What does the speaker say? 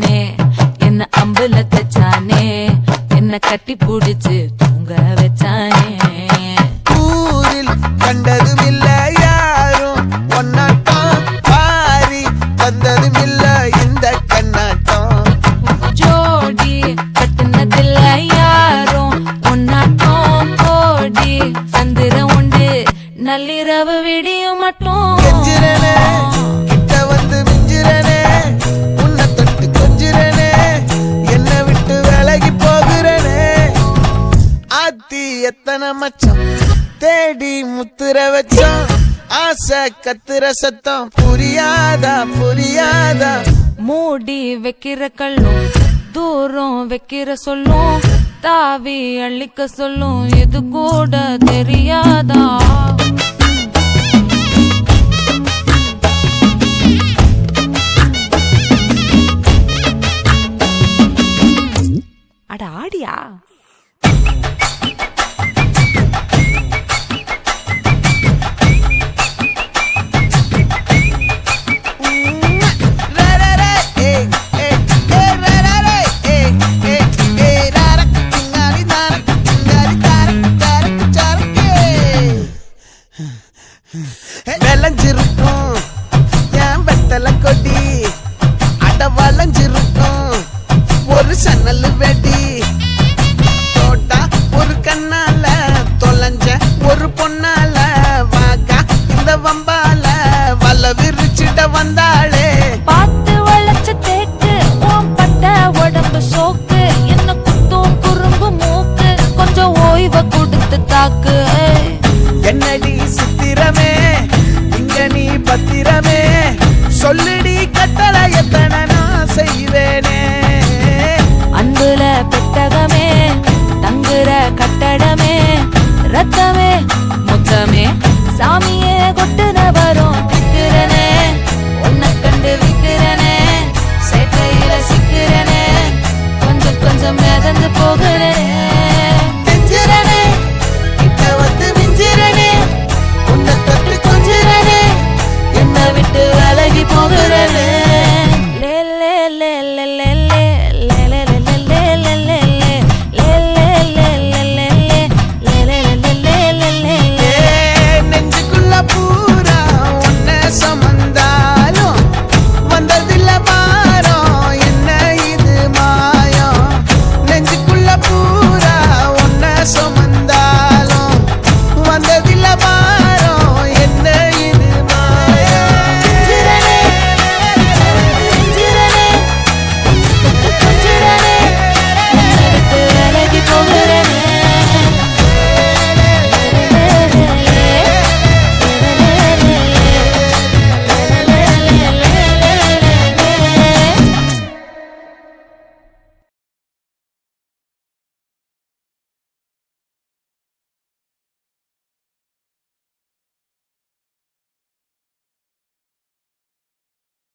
வச்சானே என்ன அம்புல தச்சானே என்ன கட்டி புடிச்சு தூங்க வச்சானே ஊரில் கண்டதும் இல்ல யாரும் ஒன்னாட்டம் பாரி வந்ததும் இல்ல இந்த கண்ணாட்டம் ஜோடி கட்டுனதில்ல யாரும் ஒன்னாட்டம் கோடி சந்திரம் உண்டு நள்ளிரவு விடியும் மட்டும் கெஞ்சிரனே கிட்ட வந்து மிஞ்சிரனே உன்னை தொட்டு கொஞ்சிரனே என்ன விட்டு விலகி போகிறனே ஆத்தி எத்தனை மச்சம் தேடி முத்துற வச்சோம் ஆசை கத்துற சத்தம் புரியாதா புரியாதா மூடி வைக்கிற கல்லும் தூரம் வைக்கிற சொல்லும் தாவி அள்ளிக்க சொல்லும் இது கூட தெரியாதா